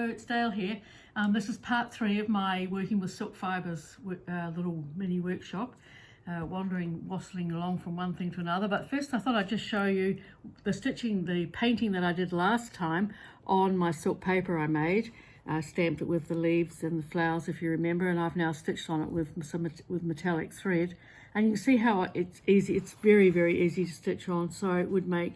Hello, it's Dale here. This is part 3 of my Working with Silk Fibres little mini workshop. Wassailing along from one thing to another. But first I thought I'd just show you the painting that I did last time on my silk paper I made. Stamped it with the leaves and the flowers, if you remember, and I've now stitched on it with metallic thread. And you can see how it's easy. It's very, very easy to stitch on, so it would make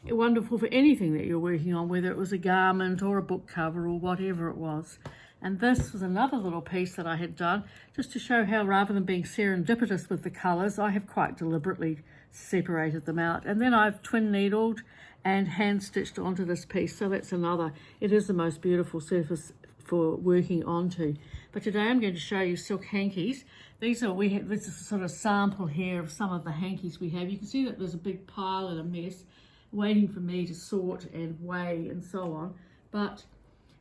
wonderful for anything that you're working on, whether it was a garment or a book cover or whatever it was. And this was another little piece that I had done just to show how, rather than being serendipitous with the colours, I have quite deliberately separated them out. And then I've twin needled and hand stitched onto this piece. So that's another, it is the most beautiful surface for working onto. But today I'm going to show you silk hankies. This is a sort of sample here of some of the hankies we have. You can see that there's a big pile and a mess waiting for me to sort and weigh and so on, but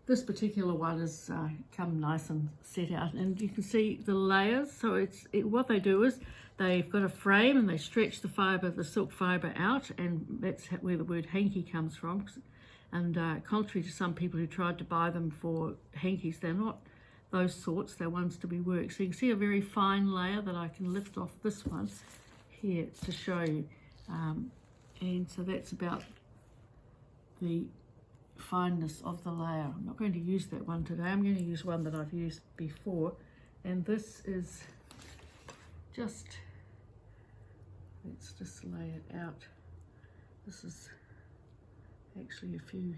this particular one has come nice and set out, and you can see the layers. So what they do is they've got a frame and they stretch the silk fibre out, and that's where the word hanky comes from. And contrary to some people who tried to buy them for hankies, they're not those sorts, they're ones to be worked. So you can see a very fine layer that I can lift off this one here to show you. And so that's about the fineness of the layer. I'm not going to use that one today. I'm going to use one that I've used before. And this is let's just lay it out. This is actually you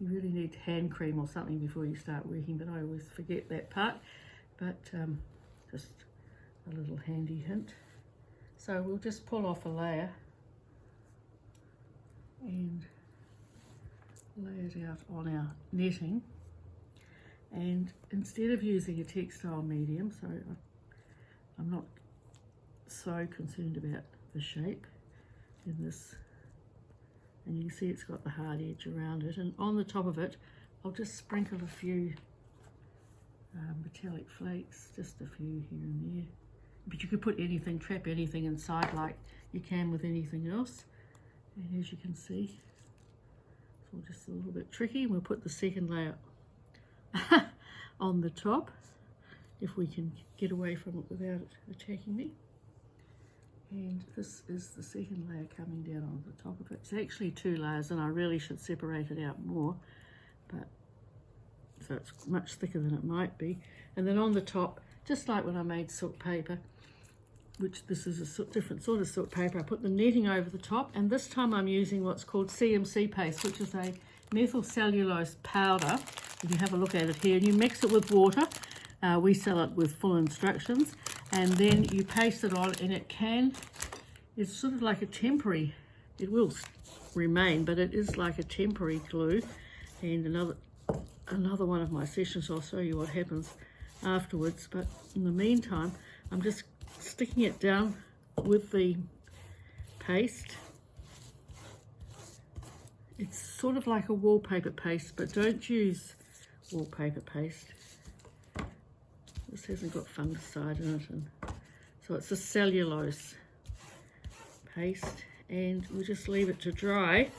really need hand cream or something before you start working, but I always forget that part. But just a little handy hint. So we'll just pull off a layer and lay it out on our netting. And instead of using a textile medium, so I'm not so concerned about the shape in this, and you can see it's got the hard edge around it, and on the top of it I'll just sprinkle a few metallic flakes, just a few here and there. But you could put anything, trap anything inside like you can with anything else. And as you can see, it's all just a little bit tricky. We'll put the second layer on the top, if we can get away from it without it attacking me. And this is the second layer coming down on the top of it. It's actually 2 layers, and I really should separate it out more, but so it's much thicker than it might be. And then on the top, just like when I made silk paper, which this is a different sort of silk paper, I put the netting over the top, and this time I'm using what's called CMC paste, which is a methyl cellulose powder. You can have a look at it here, and you mix it with water. We sell it with full instructions, and then you paste it on, and it's sort of like a temporary, it will remain, but it is like a temporary glue. And another one of my sessions, I'll show you what happens afterwards, but in the meantime I'm just sticking it down with the paste. It's sort of like a wallpaper paste, but don't use wallpaper paste. This hasn't got fungicide in it, and so it's a cellulose paste, and we'll just leave it to dry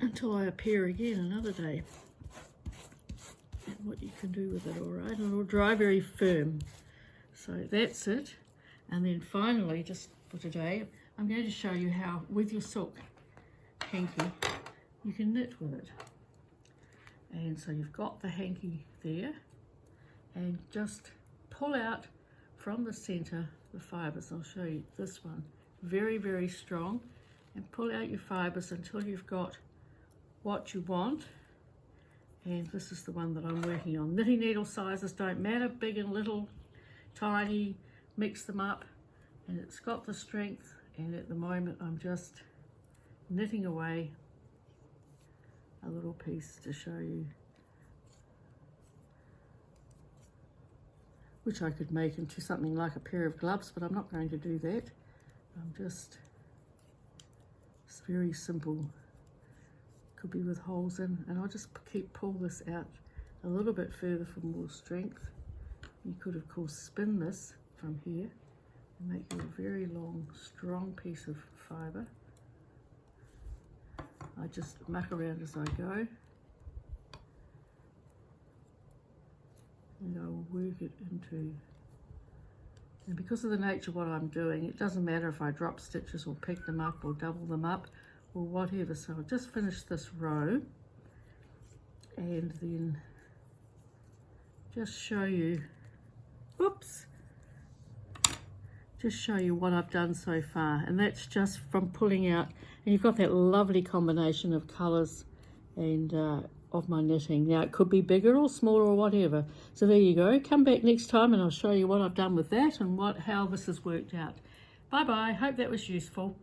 until I appear again another day. And what you can do with it, all right, and it'll dry very firm. So that's it. And then finally, just for today, I'm going to show you how, with your silk hanky, you can knit with it. And so you've got the hanky there, and just pull out from the center the fibers. I'll show you this one, very, very strong, and pull out your fibers until you've got what you want. And this is the one that I'm working on. Knitting needle sizes don't matter, big and little, tiny, mix them up, and it's got the strength. And at the moment I'm just knitting away a little piece to show you, which I could make into something like a pair of gloves, but I'm not going to do that. It's very simple, could be with holes in, and I'll just pull this out a little bit further for more strength. You could of course spin this from here and make you a very long, strong piece of fibre. I just muck around as I go. And I will work it into, and because of the nature of what I'm doing, it doesn't matter if I drop stitches or pick them up or double them up or whatever. So I'll just finish this row and then just show you, whoops, just show you what I've done so far. And that's just from pulling out, and you've got that lovely combination of colours and of my knitting. Now it could be bigger or smaller or whatever. So there you go. Come back next time and I'll show you what I've done with that and how this has worked out. Bye bye. Hope that was useful.